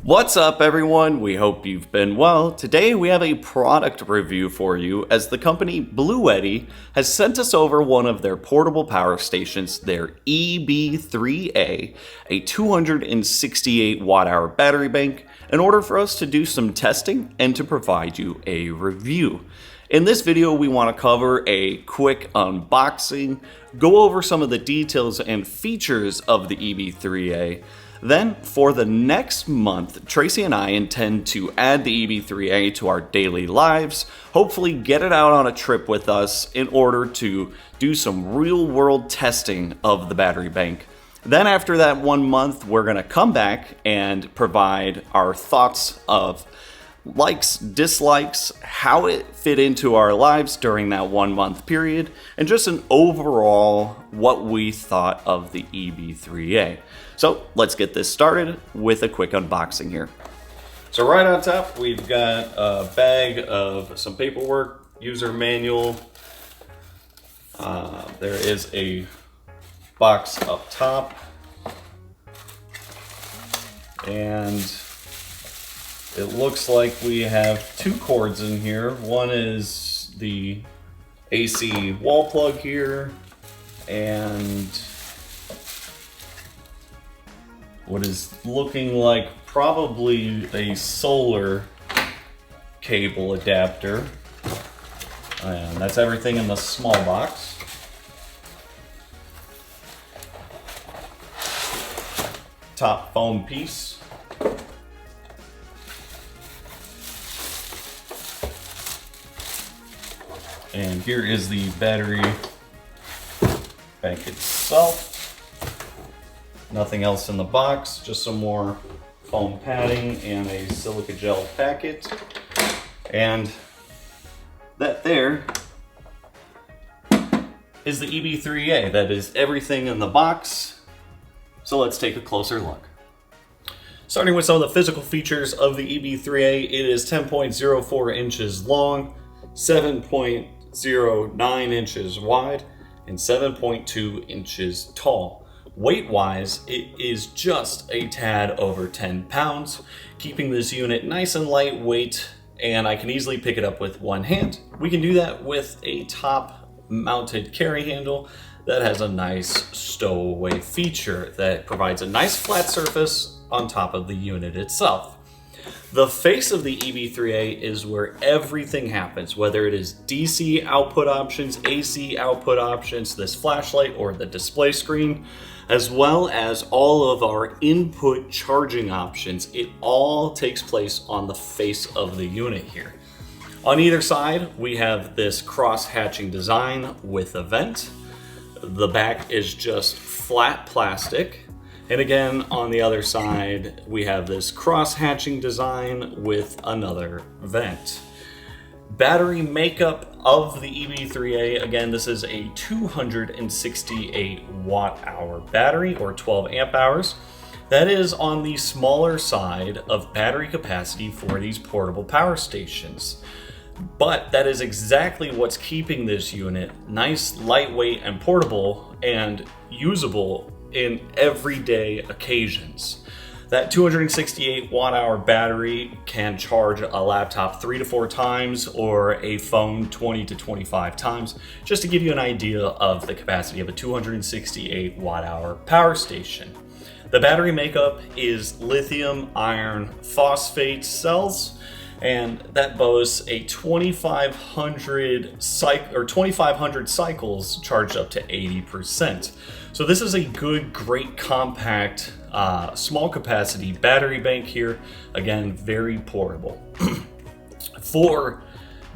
What's up, everyone? We hope you've been well. Today we have a product review for you as the company Bluetti has sent us over one of their portable power stations, their EB3A, a 268 watt-hour battery bank, in order for us to do some testing and to provide you a review. In this video, we want to cover a quick unboxing, go over some of the details and features of the EB3A. Then, for the next month, Tracy and I intend to add the EB3A to our daily lives, hopefully get it out on a trip with us in order to do some real-world testing of the battery bank. Then after that 1 month, we're going to come back and provide our thoughts of likes, dislikes, how it fit into our lives during that 1 month period, and just an overall what we thought of the EB3A. So let's get this started with a quick unboxing here. So right on top, we've got a bag of some paperwork, user manual. There is a box up top, and it looks like we have two cords in here. One is the AC wall plug here, and what is looking like probably a solar cable adapter. And that's everything in the small box. Top foam piece. And here is the battery bank itself. Nothing else in the box, just some more foam padding and a silica gel packet. And that there is the EB3A. That is everything in the box. So let's take a closer look. Starting with some of the physical features of the EB3A, it is 10.04 inches long, 7.09 inches wide, and 7.2 inches tall. Weight-wise, it is just a tad over 10 pounds, keeping this unit nice and lightweight, and I can easily pick it up with one hand. We can do that with a top-mounted carry handle that has a nice stowaway feature that provides a nice flat surface on top of the unit itself. The face of the EB3A is where everything happens, whether it is DC output options, AC output options, this flashlight, or the display screen, as well as all of our input charging options. It all takes place on the face of the unit here. On either side, we have this cross-hatching design with a vent. The back is just flat plastic. And again, on the other side, we have this cross-hatching design with another vent. Battery makeup of the EB3A, again, this is a 268 watt-hour battery, or 12 amp hours. That is on the smaller side of battery capacity for these portable power stations. But that is exactly what's keeping this unit nice, lightweight, and portable, and usable in everyday occasions. That 268 watt-hour battery can charge a laptop 3 to 4 times or a phone 20 to 25 times, just to give you an idea of the capacity of a 268 watt-hour power station. The battery makeup is lithium iron phosphate cells, and that boasts a 2,500 cycles charged up to 80%. So this is a good, great, compact, small capacity battery bank here. Again, very portable. For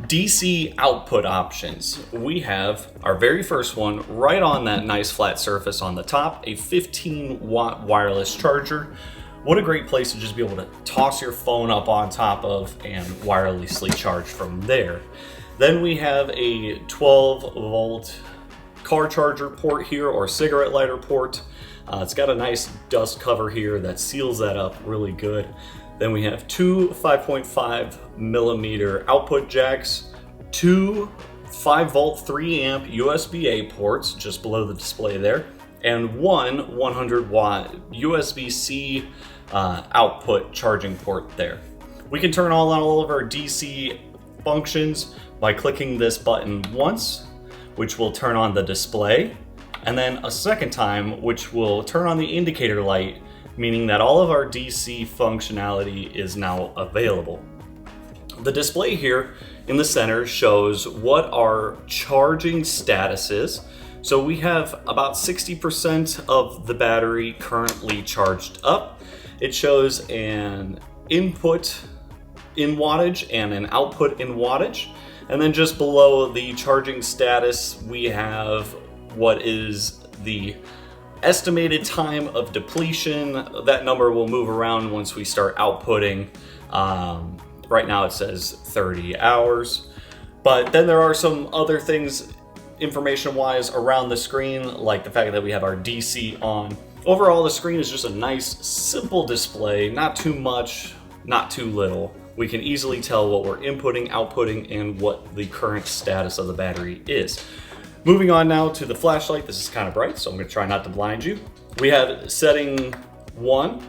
DC output options, we have our very first one right on that nice flat surface on the top, a 15 watt wireless charger. What a great place to just be able to toss your phone up on top of and wirelessly charge from there. Then we have a 12 volt car charger port here, or cigarette lighter port. It's got a nice dust cover here that seals that up really good. Then we have two 5.5 millimeter output jacks, two 5 volt 3 amp USB-A ports just below the display there, and one 100 watt USB-C output charging port there. We can turn on all of our DC functions by clicking this button once, which will turn on the display, and then a second time, which will turn on the indicator light, meaning that all of our DC functionality is now available. The display here in the center shows what our charging status is. So we have about 60% of the battery currently charged up. It shows an input in wattage and an output in wattage. And then just below the charging status, we have what is the estimated time of depletion. That number will move around once we start outputting. Right now it says 30 hours. But then there are some other things information-wise around the screen, like the fact that we have our DC on. Overall, the screen is just a nice, simple display, not too much, not too little. We can easily tell what we're inputting, outputting, and what the current status of the battery is. Moving on now to the flashlight. This is kind of bright, so I'm gonna try not to blind you. We have setting 1,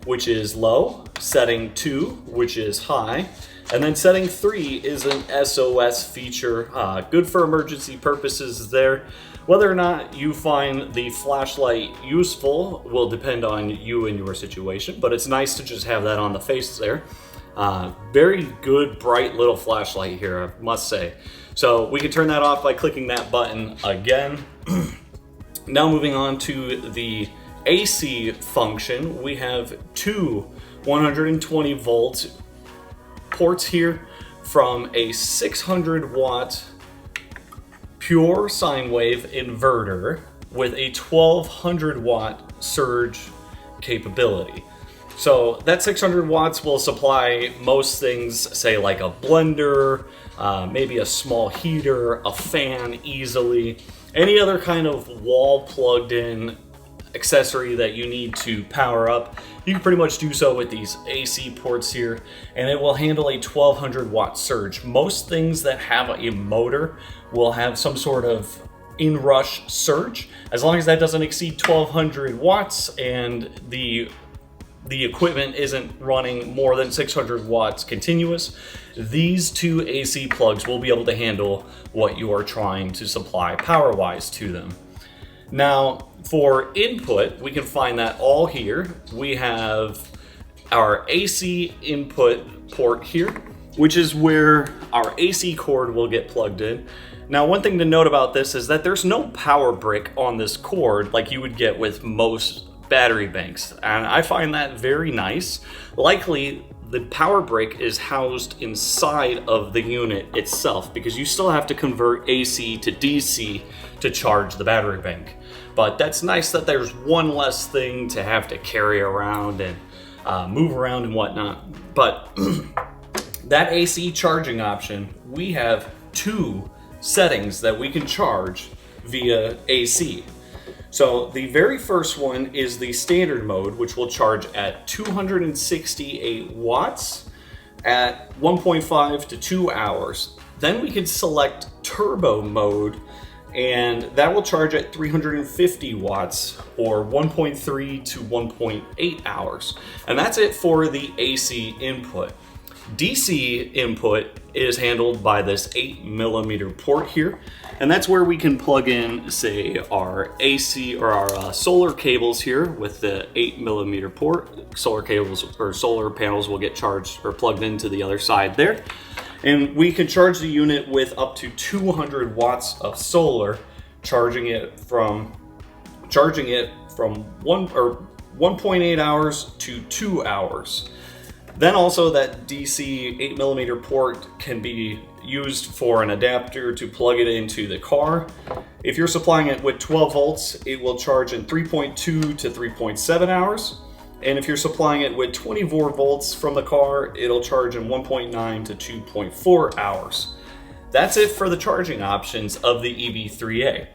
which is low, setting 2, which is high, and then setting 3 is an SOS feature, good for emergency purposes there. Whether or not you find the flashlight useful will depend on you and your situation, but it's nice to just have that on the face there. Very good, bright little flashlight here, I must say. So we can turn that off by clicking that button again. Now moving on to the AC function, we have two 120 volt ports here from a 600 watt pure sine wave inverter with a 1200 watt surge capability. So that 600 watts will supply most things, say like a blender, maybe a small heater, a fan easily, any other kind of wall plugged in accessory that you need to power up. You can pretty much do so with these AC ports here, and it will handle a 1200 watt surge. Most things that have a motor will have some sort of inrush surge, as long as that doesn't exceed 1200 watts and the equipment isn't running more than 600 watts continuous. These two AC plugs will be able to handle what you are trying to supply power-wise to them. Now, for input, we can find that all here. We have our AC input port here, which is where our AC cord will get plugged in. Now, one thing to note about this is that there's no power brick on this cord like you would get with most battery banks, and I find that very nice. Likely the power brick is housed inside of the unit itself, because you still have to convert AC to DC to charge the battery bank. But that's nice that there's one less thing to have to carry around and move around and whatnot. But that AC charging option, we have two settings that we can charge via AC. So the very first one is the standard mode, which will charge at 268 watts at 1.5 to 2 hours. Then we can select turbo mode, and that will charge at 350 watts or 1.3 to 1.8 hours. And that's it for the AC input. DC input is handled by this 8mm port here, and that's where we can plug in, say, our AC or our solar cables here with the 8mm port. Solar cables or solar panels will get charged or plugged into the other side there, and we can charge the unit with up to 200 watts of solar, charging it from 1.8 hours to 2 hours. Then also that DC 8mm port can be used for an adapter to plug it into the car. If you're supplying it with 12 volts, it will charge in 3.2 to 3.7 hours. And if you're supplying it with 24 volts from the car, it'll charge in 1.9 to 2.4 hours. That's it for the charging options of the EB3A.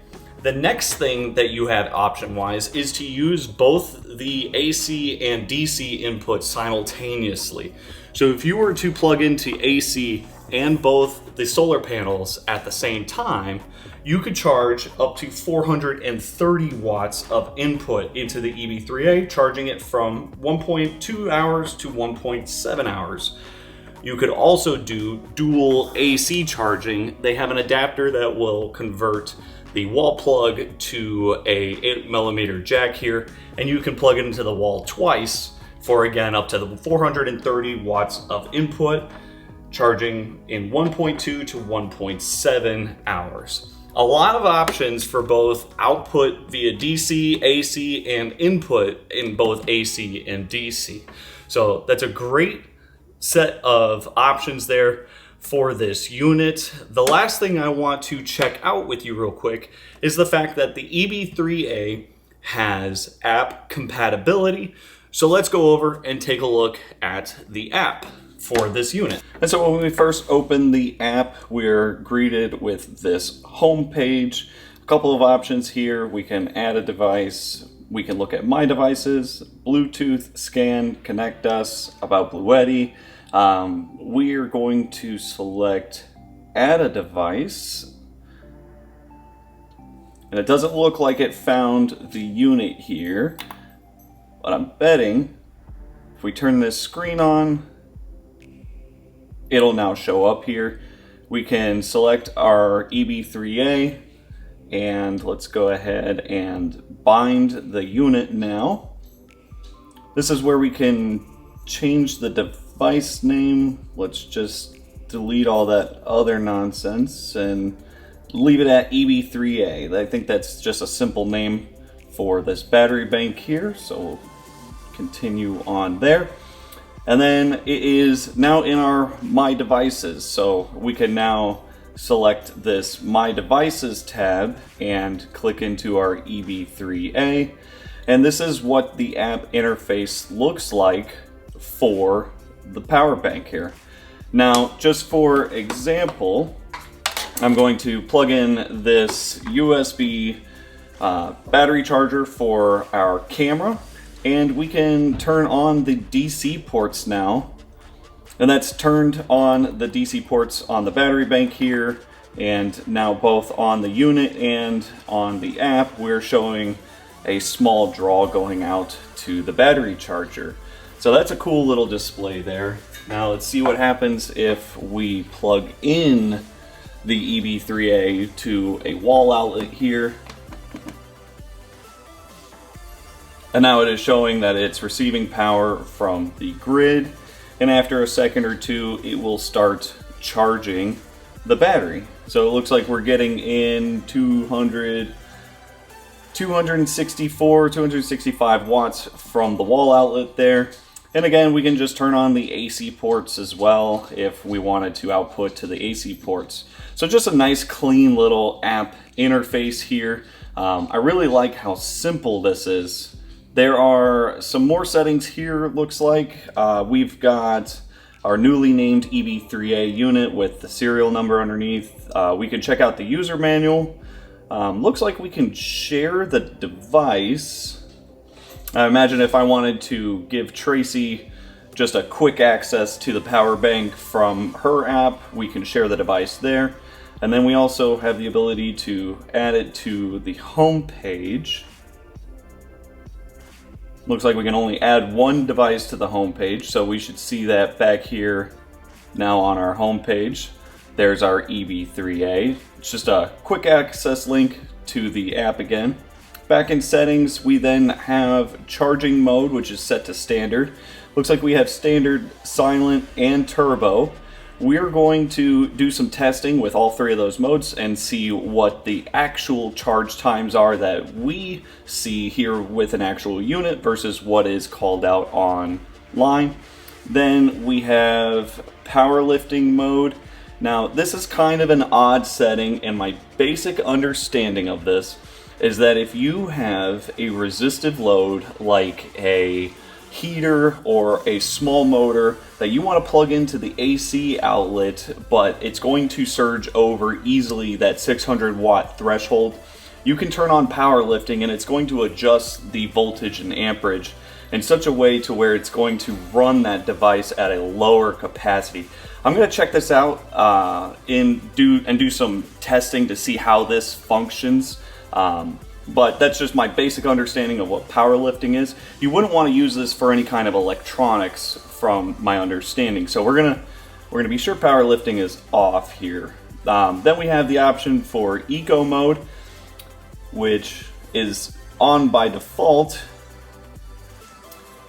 The next thing that you have option-wise is to use both the AC and DC inputs simultaneously. So if you were to plug into AC and both the solar panels at the same time, you could charge up to 430 watts of input into the EB3A, charging it from 1.2 hours to 1.7 hours. You could also do dual AC charging. They have an adapter that will convert the wall plug to a 8mm jack here, and you can plug it into the wall twice for, again, up to the 430 watts of input, charging in 1.2 to 1.7 hours. A lot of options for both output via DC, AC, and input in both AC and DC. So that's a great set of options there for this unit. The last thing I want to check out with you real quick is the fact that the EB3A has app compatibility. So let's go over and take a look at the app for this unit. And so when we first open the app, we're greeted with this home page. A couple of options here. We can add a device. We can look at My Devices, Bluetooth, Scan, Connect Us, About Bluetti. We're going to select Add a Device. And it doesn't look like it found the unit here, but I'm betting if we turn this screen on, it'll now show up here. We can select our EB3A, and let's go ahead and bind the unit now. This is where we can change the device name. Let's just delete all that other nonsense and leave it at EB3A. I think that's just a simple name for this battery bank here, so we'll continue on there. And then it is now in our My Devices, so we can now select this My Devices tab and click into our EB3A. And this is what the app interface looks like for the power bank here. Now, just for example, I'm going to plug in this USB battery charger for our camera, and we can turn on the DC ports now. And that's turned on the DC ports on the battery bank here, and now both on the unit and on the app, we're showing a small draw going out to the battery charger. So that's a cool little display there. Now let's see what happens if we plug in the EB3A to a wall outlet here. And now it is showing that it's receiving power from the grid, and after a second or two it will start charging the battery. So it looks like we're getting in 265 watts from the wall outlet there. And again, we can just turn on the AC ports as well if we wanted to output to the AC ports. So just a nice clean little app interface here. I really like how simple this is. There are some more settings here, it looks like. We've got our newly named EB3A unit with the serial number underneath. We can check out the user manual. Looks like we can share the device. I imagine if I wanted to give Tracy just a quick access to the power bank from her app, we can share the device there. And then we also have the ability to add it to the home page. Looks like we can only add one device to the home page, so we should see that back here now on our home page. There's our EB3A. It's just a quick access link to the app again. Back in settings, we then have charging mode, which is set to standard. Looks like we have standard, silent, and turbo. We're going to do some testing with all three of those modes and see what the actual charge times are that we see here with an actual unit versus what is called out online. Then we have powerlifting mode. Now, this is kind of an odd setting, and my basic understanding of this is that if you have a resistive load like a heater or a small motor that you want to plug into the AC outlet, but it's going to surge over easily that 600 watt threshold, you can turn on powerlifting and it's going to adjust the voltage and amperage in such a way to where it's going to run that device at a lower capacity. I'm going to check this out and do some testing to see how this functions. But that's just my basic understanding of what powerlifting is. You wouldn't want to use this for any kind of electronics from my understanding. So we're gonna be sure powerlifting is off here. Then we have the option for eco mode, which is on by default.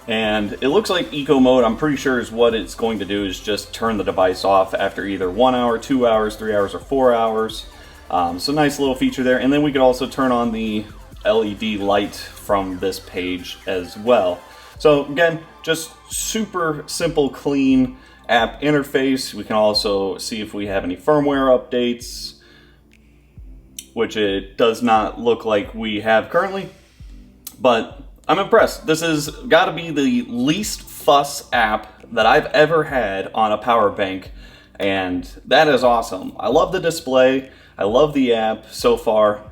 And it looks like eco mode, I'm pretty sure, is what it's going to do is just turn the device off after either 1 hour, 2 hours, 3 hours, or 4 hours. So nice little feature there. And then we could also turn on the LED light from this page as well. So again, just super simple, clean app interface. We can also see if we have any firmware updates, which it does not look like we have currently, but I'm impressed. This has got to be the least fuss app that I've ever had on a power bank, and that is awesome. I love the display. I love the app so far.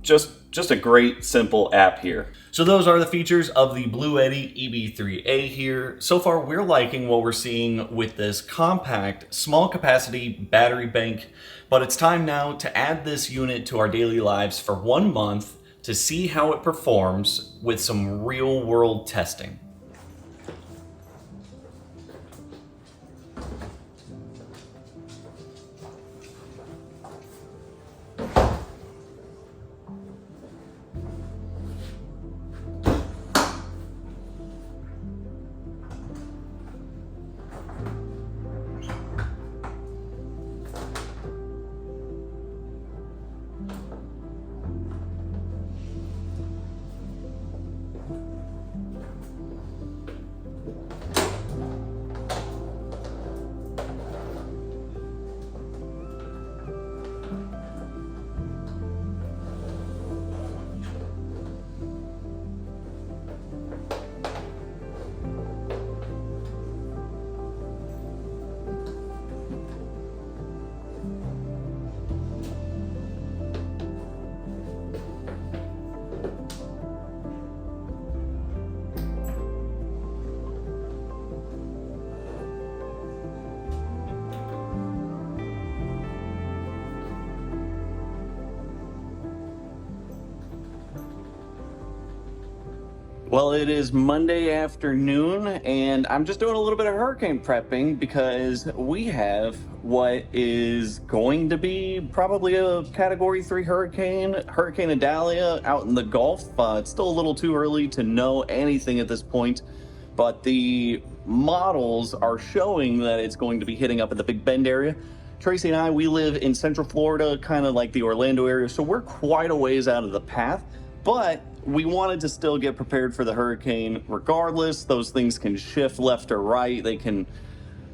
Just a great, simple app here. So those are the features of the Bluetti EB3A here. So far, we're liking what we're seeing with this compact, small capacity battery bank, but it's time now to add this unit to our daily lives for 1 month to see how it performs with some real world testing. Well, it is Monday afternoon, and I'm just doing a little bit of hurricane prepping because we have what is going to be probably a Category 3 hurricane, Hurricane Idalia, out in the Gulf. It's still a little too early to know anything at this point, but the models are showing that it's going to be hitting up at the Big Bend area. Tracy and I, we live in Central Florida, kind of like the Orlando area, so we're quite a ways out of the path, but we wanted to still get prepared for the hurricane regardless. Those things can shift left or right. They can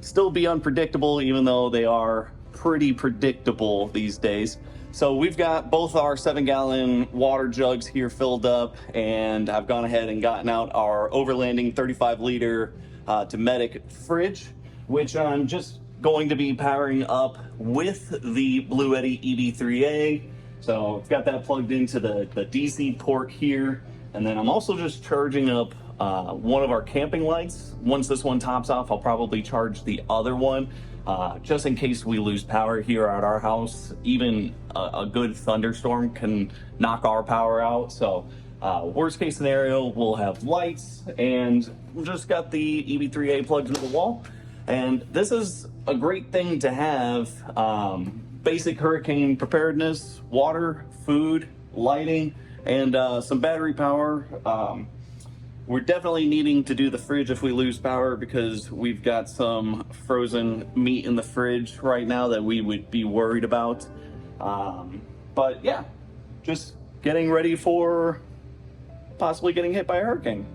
still be unpredictable, even though they are pretty predictable these days. So we've got both our 7-gallon water jugs here filled up, and I've gone ahead and gotten out our overlanding 35-liter Dometic fridge, which I'm just going to be powering up with the Bluetti EB3A. So I've got that plugged into the DC port here. And then I'm also just charging up one of our camping lights. Once this one tops off, I'll probably charge the other one just in case we lose power here at our house. Even a good thunderstorm can knock our power out. So worst case scenario, we'll have lights, and we've just got the EB3A plugged into the wall. And this is a great thing to have. Basic hurricane preparedness, water, food, lighting, and some battery power. We're definitely needing to do the fridge if we lose power, because we've got some frozen meat in the fridge right now that we would be worried about. But yeah, just getting ready for possibly getting hit by a hurricane.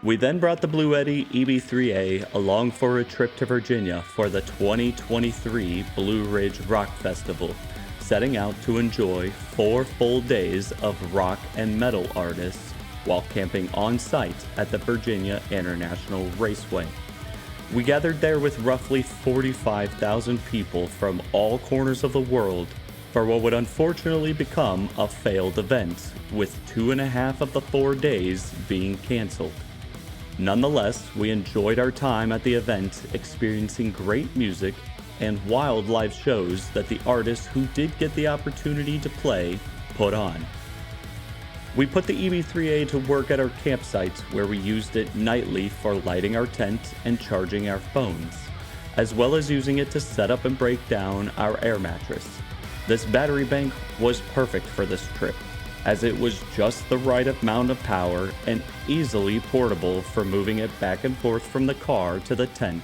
We then brought the Bluetti EB3A along for a trip to Virginia for the 2023 Blue Ridge Rock Festival, setting out to enjoy 4 full days of rock and metal artists while camping on site at the Virginia International Raceway. We gathered there with roughly 45,000 people from all corners of the world for what would unfortunately become a failed event, with 2.5 of the 4 days being canceled. Nonetheless, we enjoyed our time at the event, experiencing great music and wild live shows that the artists who did get the opportunity to play put on. We put the EB3A to work at our campsite, where we used it nightly for lighting our tent and charging our phones, as well as using it to set up and break down our air mattress. This battery bank was perfect for this trip, as it was just the right amount of power and easily portable for moving it back and forth from the car to the tent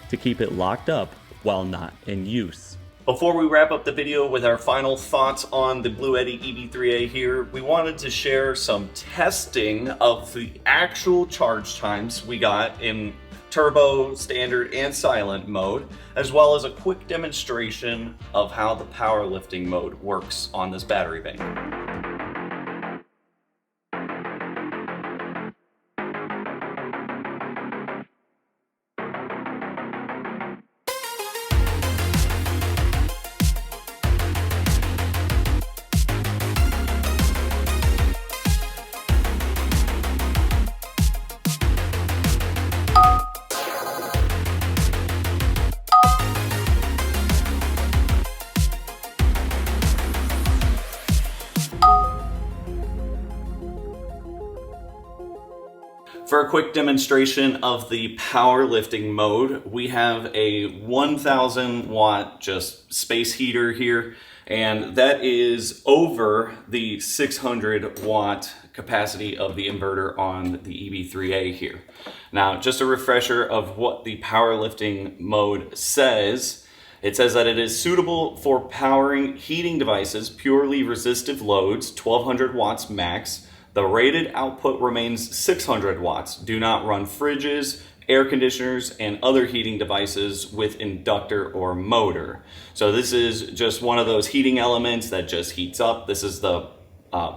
to keep it locked up while not in use. Before we wrap up the video with our final thoughts on the Bluetti EB3A here, we wanted to share some testing of the actual charge times we got in turbo, standard, and silent mode, as well as a quick demonstration of how the powerlifting mode works on this battery bank. For a quick demonstration of the powerlifting mode, we have a 1000 watt just space heater here, and that is over the 600 watt capacity of the inverter on the EB3A here. Now, just a refresher of what the powerlifting mode says. It says that it is suitable for powering heating devices, purely resistive loads, 1200 watts max. The rated output remains 600 watts. Do not run fridges, air conditioners, and other heating devices with inductor or motor. So this is just one of those heating elements that just heats up. This is the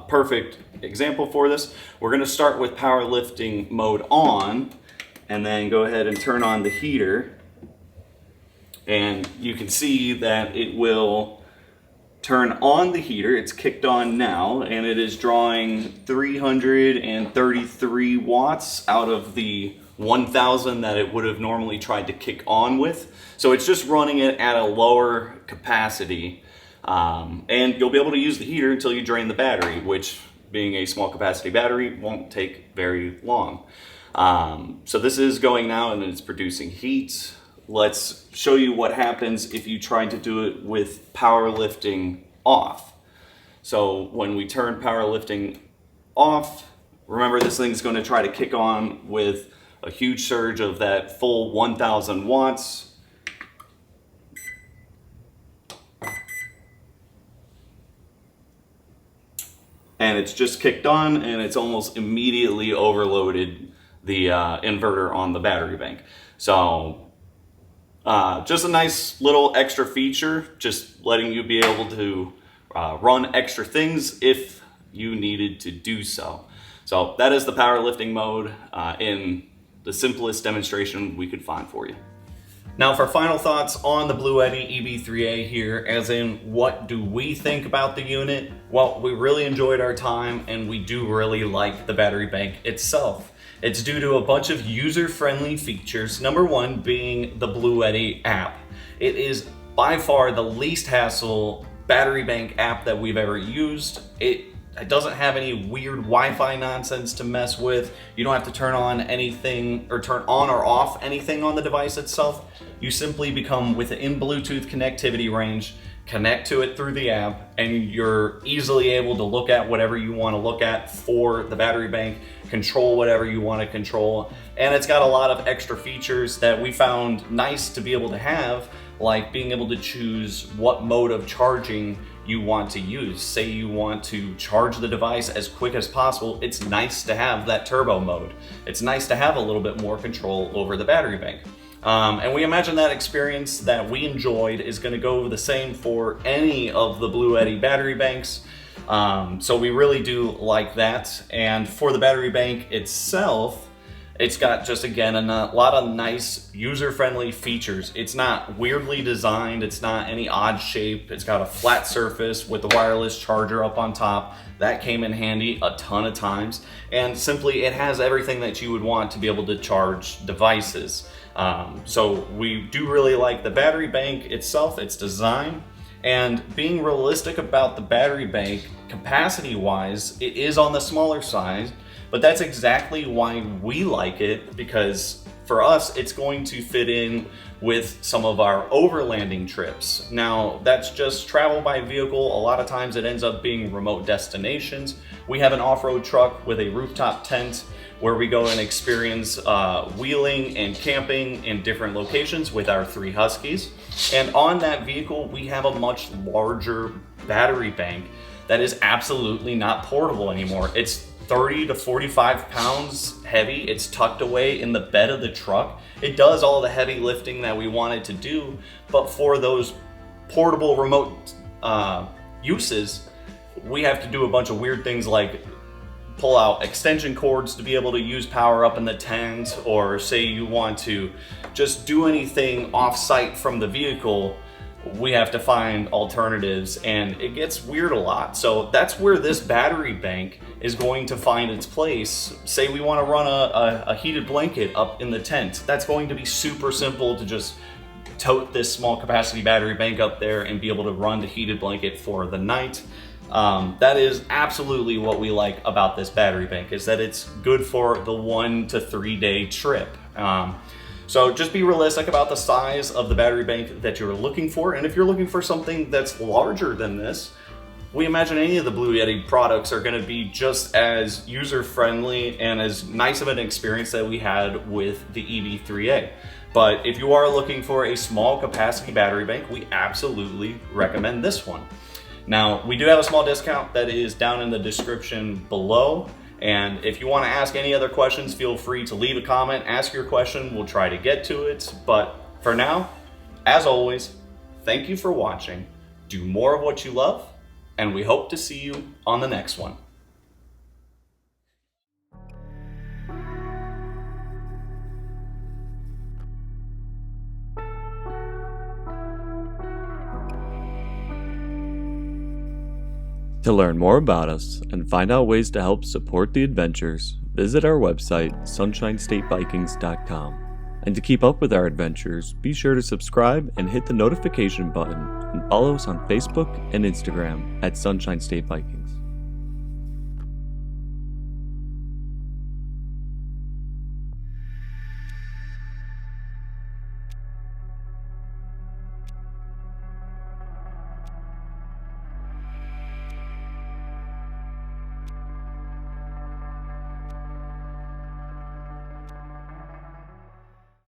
perfect example for this. We're gonna start with powerlifting mode on, and then go ahead and turn on the heater. And you can see that it will turn on the heater. It's kicked on now, and it is drawing 333 watts out of the 1000 that it would have normally tried to kick on with. So it's just running it at a lower capacity, and you'll be able to use the heater until you drain the battery, which, being a small capacity battery, won't take very long. So this is going now, and it's producing heat. Let's show you what happens if you try to do it with powerlifting off. So when we turn powerlifting off, remember this thing's going to try to kick on with a huge surge of that full 1000 watts. And it's just kicked on, and it's almost immediately overloaded the inverter on the battery bank. So just a nice little extra feature, just letting you be able to run extra things if you needed to do so. So that is the powerlifting mode in the simplest demonstration we could find for you. Now for final thoughts on the Bluetti EB3A here, as in what do we think about the unit? Well, we really enjoyed our time, and we do really like the battery bank itself. It's due to a bunch of user-friendly features, number one being the Bluetti app. It is by far the least hassle battery bank app that we've ever used. It doesn't have any weird Wi-Fi nonsense to mess with. You don't have to turn on anything or turn on or off anything on the device itself. You simply become within Bluetooth connectivity range, connect to it through the app, and you're easily able to look at whatever you want to look at for the battery bank, control whatever you want to control, and it's got a lot of extra features that we found nice to be able to have, like being able to choose what mode of charging you want to use. Say you want to charge the device as quick as possible, it's nice to have that turbo mode. It's nice to have a little bit more control over the battery bank. And we imagine that experience that we enjoyed is going to go the same for any of the Bluetti battery banks. So we really do like that. And for the battery bank itself, it's got just, again, a lot of nice user-friendly features. It's not weirdly designed. It's not any odd shape. It's got a flat surface with the wireless charger up on top. That came in handy a ton of times. And simply, it has everything that you would want to be able to charge devices. So we do really like the battery bank itself, its design. And being realistic about the battery bank, capacity-wise, it is on the smaller side. But that's exactly why we like it, because for us, it's going to fit in with some of our overlanding trips. Now, that's just travel by vehicle. A lot of times it ends up being remote destinations. We have an off-road truck with a rooftop tent where we go and experience wheeling and camping in different locations with our 3 Huskies. And on that vehicle, we have a much larger battery bank that is absolutely not portable anymore. It's 30 to 45 pounds heavy. It's tucked away in the bed of the truck. It does all the heavy lifting that we want it to do, but for those portable remote uses, we have to do a bunch of weird things like pull out extension cords to be able to use power up in the tent, or say you want to just do anything off-site from the vehicle, we have to find alternatives, and it gets weird a lot. So that's where this battery bank is going to find its place. Say we want to run a heated blanket up in the tent. That's going to be super simple to just tote this small capacity battery bank up there and be able to run the heated blanket for the night. That is absolutely what we like about this battery bank, is that it's good for the 1 to 3 day trip. So just be realistic about the size of the battery bank that you're looking for. And if you're looking for something that's larger than this, we imagine any of the Bluetti products are going to be just as user-friendly and as nice of an experience that we had with the EB3A. But if you are looking for a small capacity battery bank, we absolutely recommend this one. Now, we do have a small discount that is down in the description below. And if you want to ask any other questions, feel free to leave a comment, ask your question, we'll try to get to it. But for now, as always, thank you for watching, do more of what you love, and we hope to see you on the next one. To learn more about us and find out ways to help support the adventures, visit our website, sunshinestatevikings.com. And to keep up with our adventures, be sure to subscribe and hit the notification button, and follow us on Facebook and Instagram at Sunshine State Vikings.